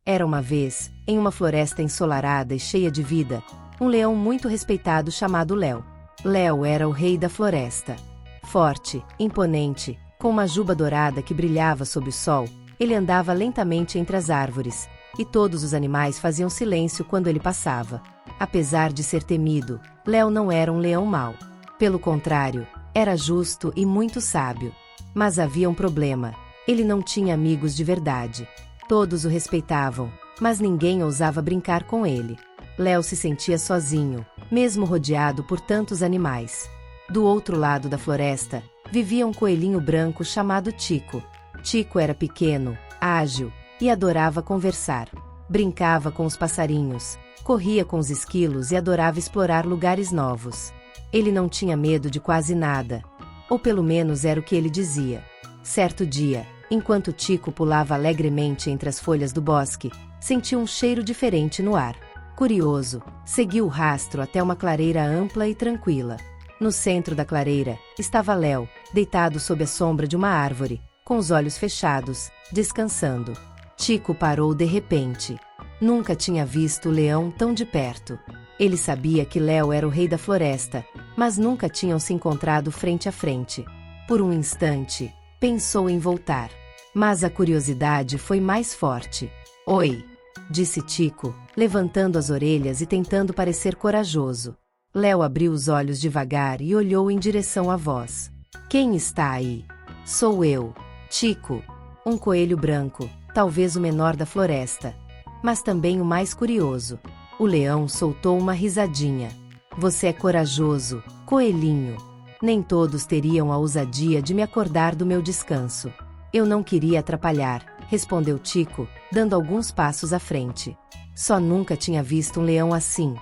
Era uma vez, em uma floresta ensolarada e cheia de vida, um leão muito respeitado chamado Léo. Léo era o rei da floresta. Forte, imponente, com uma juba dourada que brilhava sob o sol, ele andava lentamente entre as árvores, e todos os animais faziam silêncio quando ele passava. Apesar de ser temido, Léo não era um leão mau. Pelo contrário, era justo e muito sábio. Mas havia um problema: ele não tinha amigos de verdade. Todos o respeitavam, mas ninguém ousava brincar com ele. Léo se sentia sozinho, mesmo rodeado por tantos animais. Do outro lado da floresta, vivia um coelhinho branco chamado Tico. Tico era pequeno, ágil e adorava conversar. Brincava com os passarinhos, corria com os esquilos e adorava explorar lugares novos. Ele não tinha medo de quase nada, ou pelo menos era o que ele dizia. Certo dia, enquanto Tico pulava alegremente entre as folhas do bosque, sentiu um cheiro diferente no ar. Curioso, seguiu o rastro até uma clareira ampla e tranquila. No centro da clareira, estava Léo, deitado sob a sombra de uma árvore, com os olhos fechados, descansando. Tico parou de repente. Nunca tinha visto o leão tão de perto. Ele sabia que Léo era o rei da floresta, mas nunca tinham se encontrado frente a frente. Por um instante, pensou em voltar. Mas a curiosidade foi mais forte. "Oi", disse Tico, levantando as orelhas e tentando parecer corajoso. Léo abriu os olhos devagar e olhou em direção à voz. "Quem está aí?" "Sou eu, Tico." Um coelho branco, talvez o menor da floresta, mas também o mais curioso. O leão soltou uma risadinha. "Você é corajoso, coelhinho. Nem todos teriam a ousadia de me acordar do meu descanso." "Eu não queria atrapalhar", respondeu Tico, dando alguns passos à frente. Só nunca tinha visto um leão assim,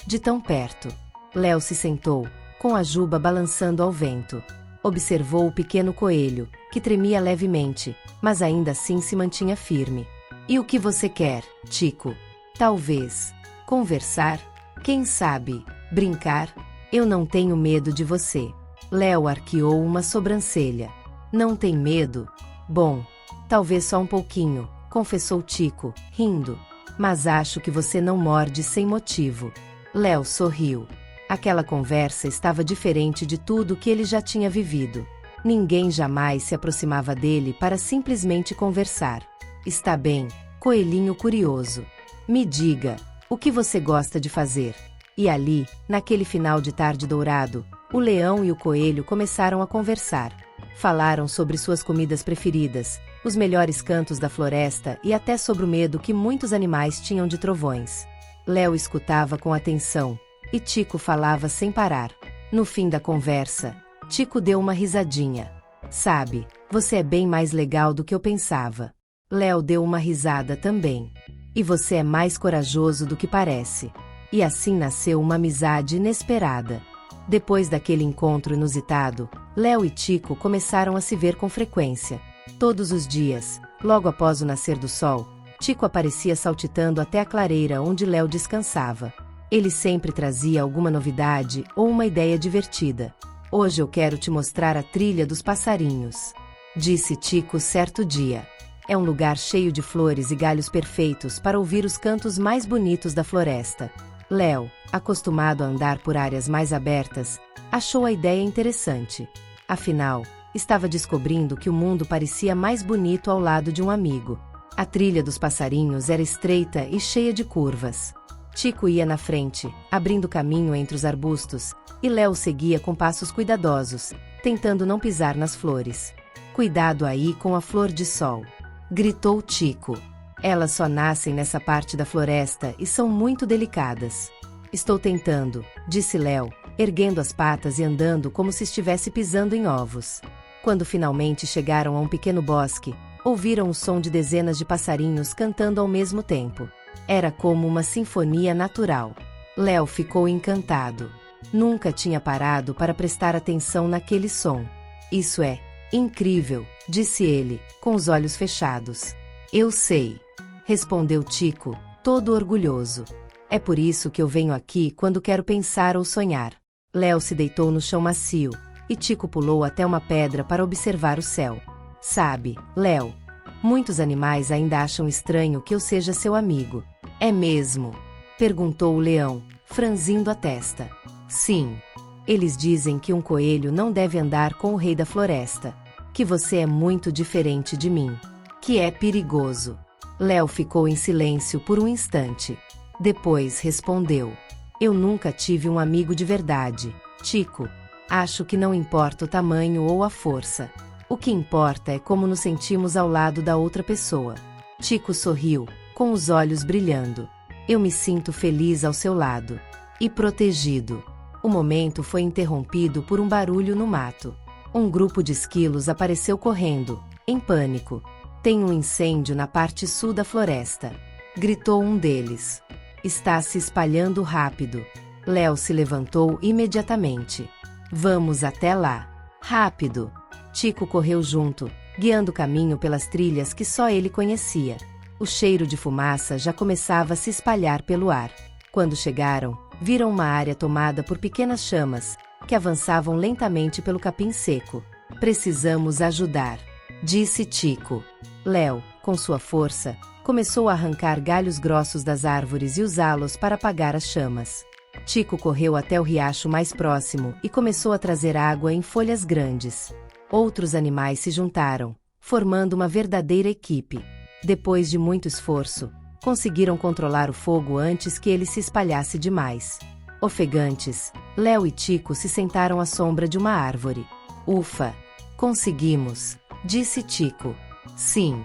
de tão perto. Léo se sentou, com a juba balançando ao vento. Observou o pequeno coelho, que tremia levemente, mas ainda assim se mantinha firme. "E o que você quer, Tico?" "Talvez conversar, quem sabe, brincar." "Eu não tenho medo de você." Léo arqueou uma sobrancelha. "Não tem medo? Bom, talvez só um pouquinho", confessou Tico, rindo. "Mas acho que você não morde sem motivo." Léo sorriu. Aquela conversa estava diferente de tudo que ele já tinha vivido. Ninguém jamais se aproximava dele para simplesmente conversar. "Está bem, coelhinho curioso. Me diga, o que você gosta de fazer?" E ali, naquele final de tarde dourado, o leão e o coelho começaram a conversar. Falaram sobre suas comidas preferidas, os melhores cantos da floresta e até sobre o medo que muitos animais tinham de trovões. Léo escutava com atenção, e Tico falava sem parar. No fim da conversa, Tico deu uma risadinha. "Sabe, você é bem mais legal do que eu pensava." Léo deu uma risada também. "E você é mais corajoso do que parece." E assim nasceu uma amizade inesperada. Depois daquele encontro inusitado, Léo e Tico começaram a se ver com frequência. Todos os dias, logo após o nascer do sol, Tico aparecia saltitando até a clareira onde Léo descansava. Ele sempre trazia alguma novidade ou uma ideia divertida. "Hoje eu quero te mostrar a trilha dos passarinhos", disse Tico certo dia. "É um lugar cheio de flores e galhos perfeitos para ouvir os cantos mais bonitos da floresta." Léo, acostumado a andar por áreas mais abertas, achou a ideia interessante. Afinal, estava descobrindo que o mundo parecia mais bonito ao lado de um amigo. A trilha dos passarinhos era estreita e cheia de curvas. Tico ia na frente, abrindo caminho entre os arbustos, e Léo seguia com passos cuidadosos, tentando não pisar nas flores. "Cuidado aí com a flor de sol", gritou Tico. "Elas só nascem nessa parte da floresta e são muito delicadas." "Estou tentando", disse Léo, erguendo as patas e andando como se estivesse pisando em ovos. Quando finalmente chegaram a um pequeno bosque, ouviram o som de dezenas de passarinhos cantando ao mesmo tempo. Era como uma sinfonia natural. Léo ficou encantado. Nunca tinha parado para prestar atenção naquele som. "Isso é incrível", disse ele, com os olhos fechados. "Eu sei", respondeu Tico, todo orgulhoso. "É por isso que eu venho aqui quando quero pensar ou sonhar." Léo se deitou no chão macio, e Tico pulou até uma pedra para observar o céu. "Sabe, Léo, Muitos animais ainda acham estranho que eu seja seu amigo. É mesmo? Perguntou o leão, franzindo a testa. Sim. Eles dizem que um coelho não deve andar com o rei da floresta. Que você é muito diferente de mim. Que é perigoso. Léo ficou em silêncio por um instante. Depois respondeu. Eu nunca tive um amigo de verdade, Tico. Acho que não importa o tamanho ou a força. O que importa é como nos sentimos ao lado da outra pessoa. Tico sorriu, com os olhos brilhando. Eu me sinto feliz ao seu lado. E protegido. O momento foi interrompido por um barulho no mato. Um grupo de esquilos apareceu correndo, em pânico. Tem um incêndio na parte sul da floresta. Gritou um deles. Está se espalhando rápido. Léo se levantou imediatamente. Vamos até lá. Rápido. Tico correu junto, guiando o caminho pelas trilhas que só ele conhecia. O cheiro de fumaça já começava a se espalhar pelo ar. Quando chegaram, viram uma área tomada por pequenas chamas, que avançavam lentamente pelo capim seco. Precisamos ajudar, disse Tico. Léo, com sua força, começou a arrancar galhos grossos das árvores e usá-los para apagar as chamas. Tico correu até o riacho mais próximo e começou a trazer água em folhas grandes. Outros animais se juntaram, formando uma verdadeira equipe. Depois de muito esforço, conseguiram controlar o fogo antes que ele se espalhasse demais. Ofegantes, Léo e Tico se sentaram à sombra de uma árvore. Ufa! Conseguimos, disse Tico. Sim.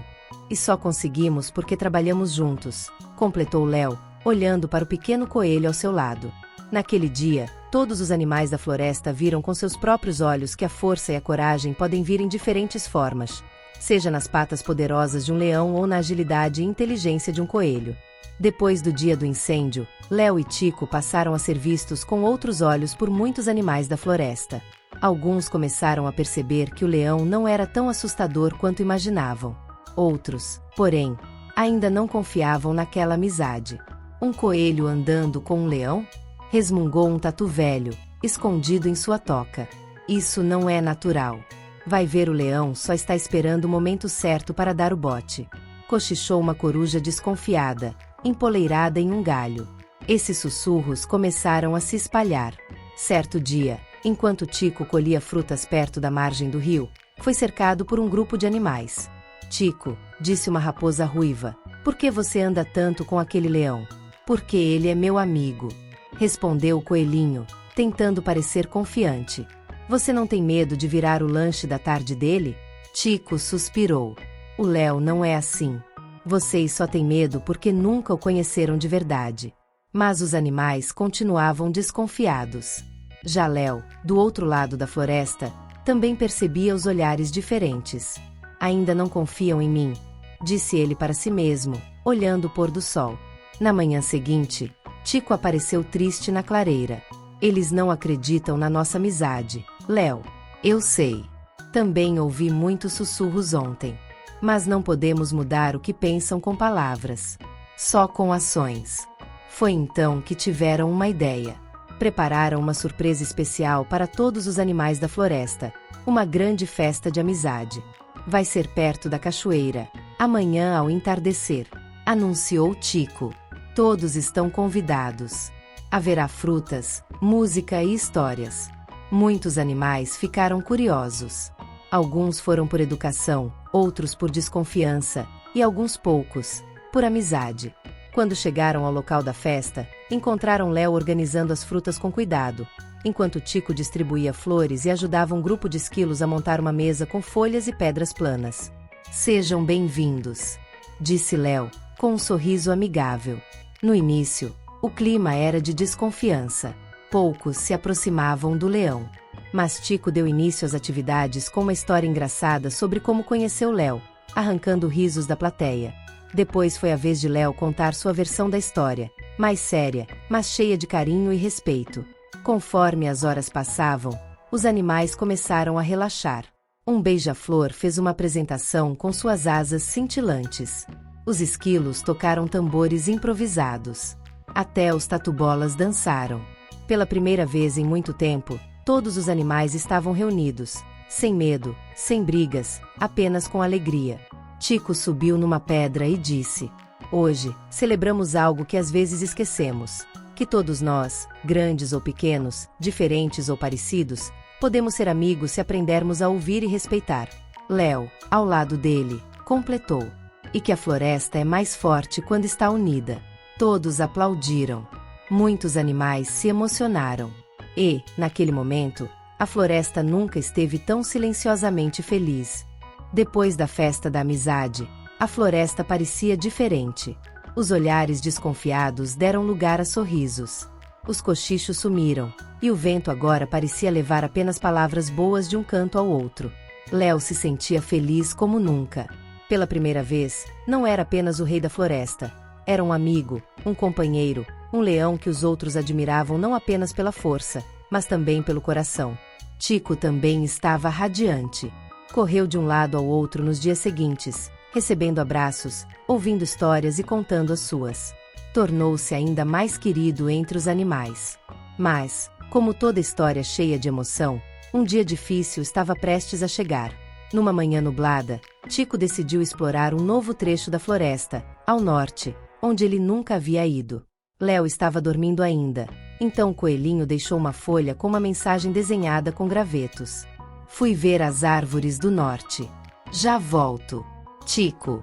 E só conseguimos porque trabalhamos juntos, completou Léo, olhando para o pequeno coelho ao seu lado. Naquele dia, todos os animais da floresta viram com seus próprios olhos que a força e a coragem podem vir em diferentes formas, seja nas patas poderosas de um leão ou na agilidade e inteligência de um coelho. Depois do dia do incêndio, Léo e Tico passaram a ser vistos com outros olhos por muitos animais da floresta. Alguns começaram a perceber que o leão não era tão assustador quanto imaginavam. Outros, porém, ainda não confiavam naquela amizade. Um coelho andando com um leão? Resmungou um tatu velho, escondido em sua toca. Isso não é natural. Vai ver, o leão só está esperando o momento certo para dar o bote. Cochichou uma coruja desconfiada, empoleirada em um galho. Esses sussurros começaram a se espalhar. Certo dia, enquanto Tico colhia frutas perto da margem do rio, foi cercado por um grupo de animais. Tico, disse uma raposa ruiva, por que você anda tanto com aquele leão? Porque ele é meu amigo. Respondeu o coelhinho, tentando parecer confiante. Você não tem medo de virar o lanche da tarde dele? Tico suspirou. O Léo não é assim. Vocês só têm medo porque nunca o conheceram de verdade. Mas os animais continuavam desconfiados. Já Léo, do outro lado da floresta, também percebia os olhares diferentes. Ainda não confiam em mim, disse ele para si mesmo, olhando o pôr do sol. Na manhã seguinte, Tico apareceu triste na clareira. Eles não acreditam na nossa amizade, Léo. Eu sei. Também ouvi muitos sussurros ontem. Mas não podemos mudar o que pensam com palavras. Só com ações. Foi então que tiveram uma ideia. Prepararam uma surpresa especial para todos os animais da floresta. Uma grande festa de amizade. Vai ser perto da cachoeira, amanhã ao entardecer, anunciou Tico. Todos estão convidados. Haverá frutas, música e histórias. Muitos animais ficaram curiosos. Alguns foram por educação, outros por desconfiança, e alguns poucos, por amizade. Quando chegaram ao local da festa, encontraram Léo organizando as frutas com cuidado, enquanto Tico distribuía flores e ajudava um grupo de esquilos a montar uma mesa com folhas e pedras planas. Sejam bem-vindos, disse Léo, com um sorriso amigável. No início, o clima era de desconfiança. Poucos se aproximavam do leão. Mas Tico deu início às atividades com uma história engraçada sobre como conheceu Léo, arrancando risos da plateia. Depois foi a vez de Léo contar sua versão da história, mais séria, mas cheia de carinho e respeito. Conforme as horas passavam, os animais começaram a relaxar. Um beija-flor fez uma apresentação com suas asas cintilantes. Os esquilos tocaram tambores improvisados. Até os tatu-bolas dançaram. Pela primeira vez em muito tempo, todos os animais estavam reunidos, sem medo, sem brigas, apenas com alegria. Tico subiu numa pedra e disse: Hoje, celebramos algo que às vezes esquecemos. Que todos nós, grandes ou pequenos, diferentes ou parecidos, podemos ser amigos se aprendermos a ouvir e respeitar. Léo, ao lado dele, completou. E que a floresta é mais forte quando está unida. Todos aplaudiram. Muitos animais se emocionaram. E, naquele momento, a floresta nunca esteve tão silenciosamente feliz. Depois da festa da amizade, a floresta parecia diferente. Os olhares desconfiados deram lugar a sorrisos. Os cochichos sumiram, e o vento agora parecia levar apenas palavras boas de um canto ao outro. Léo se sentia feliz como nunca. Pela primeira vez, não era apenas o rei da floresta. Era um amigo, um companheiro, um leão que os outros admiravam não apenas pela força, mas também pelo coração. Tico também estava radiante. Correu de um lado ao outro nos dias seguintes, recebendo abraços, ouvindo histórias e contando as suas. Tornou-se ainda mais querido entre os animais. Mas, como toda história cheia de emoção, um dia difícil estava prestes a chegar. Numa manhã nublada, Tico decidiu explorar um novo trecho da floresta, ao norte, onde ele nunca havia ido. Léo estava dormindo ainda, então o coelhinho deixou uma folha com uma mensagem desenhada com gravetos. Fui ver as árvores do norte. Já volto. Tico.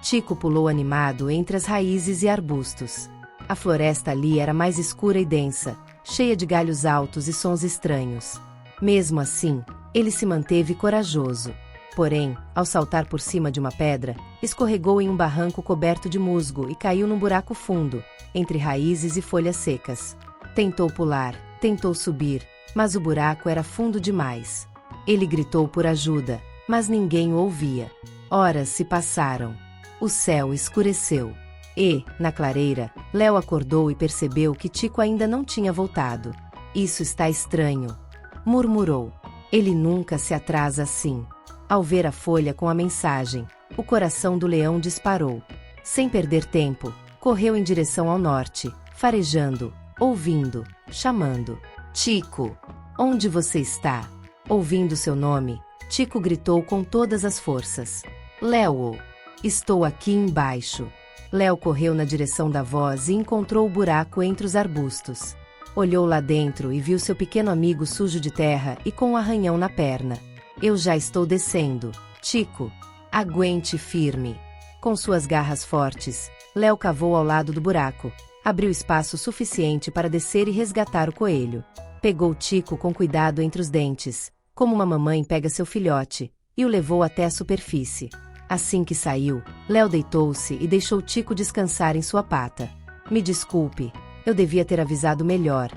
Tico pulou animado entre as raízes e arbustos. A floresta ali era mais escura e densa, cheia de galhos altos e sons estranhos. Mesmo assim, ele se manteve corajoso. Porém, ao saltar por cima de uma pedra, escorregou em um barranco coberto de musgo e caiu num buraco fundo, entre raízes e folhas secas. Tentou pular, tentou subir, mas o buraco era fundo demais. Ele gritou por ajuda, mas ninguém o ouvia. Horas se passaram. O céu escureceu. E, na clareira, Léo acordou e percebeu que Tico ainda não tinha voltado. Isso está estranho, murmurou. Ele nunca se atrasa assim. Ao ver a folha com a mensagem, o coração do leão disparou. Sem perder tempo, correu em direção ao norte, farejando, ouvindo, chamando. Tico, onde você está? Ouvindo seu nome, Tico gritou com todas as forças. Léo, estou aqui embaixo. Léo correu na direção da voz e encontrou o buraco entre os arbustos. Olhou lá dentro e viu seu pequeno amigo sujo de terra e com um arranhão na perna. Eu já estou descendo. Tico, aguente firme. Com suas garras fortes, Léo cavou ao lado do buraco. Abriu espaço suficiente para descer e resgatar o coelho. Pegou Tico com cuidado entre os dentes, como uma mamãe pega seu filhote, e o levou até a superfície. Assim que saiu, Léo deitou-se e deixou Tico descansar em sua pata. Me desculpe, eu devia ter avisado melhor,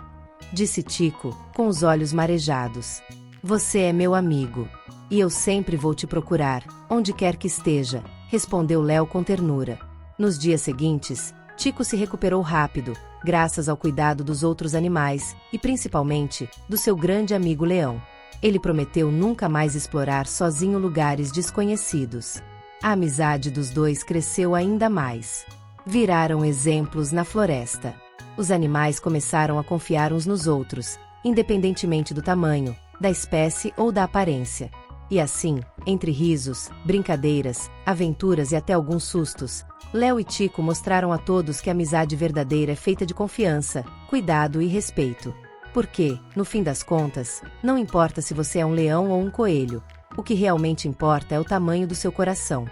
disse Tico, com os olhos marejados. Você é meu amigo. E eu sempre vou te procurar, onde quer que esteja, respondeu Léo com ternura. Nos dias seguintes, Tico se recuperou rápido, graças ao cuidado dos outros animais, e principalmente, do seu grande amigo leão. Ele prometeu nunca mais explorar sozinho lugares desconhecidos. A amizade dos dois cresceu ainda mais. Viraram exemplos na floresta. Os animais começaram a confiar uns nos outros, independentemente do tamanho, da espécie ou da aparência. E assim, entre risos, brincadeiras, aventuras e até alguns sustos, Léo e Tico mostraram a todos que a amizade verdadeira é feita de confiança, cuidado e respeito. Porque, no fim das contas, não importa se você é um leão ou um coelho, o que realmente importa é o tamanho do seu coração.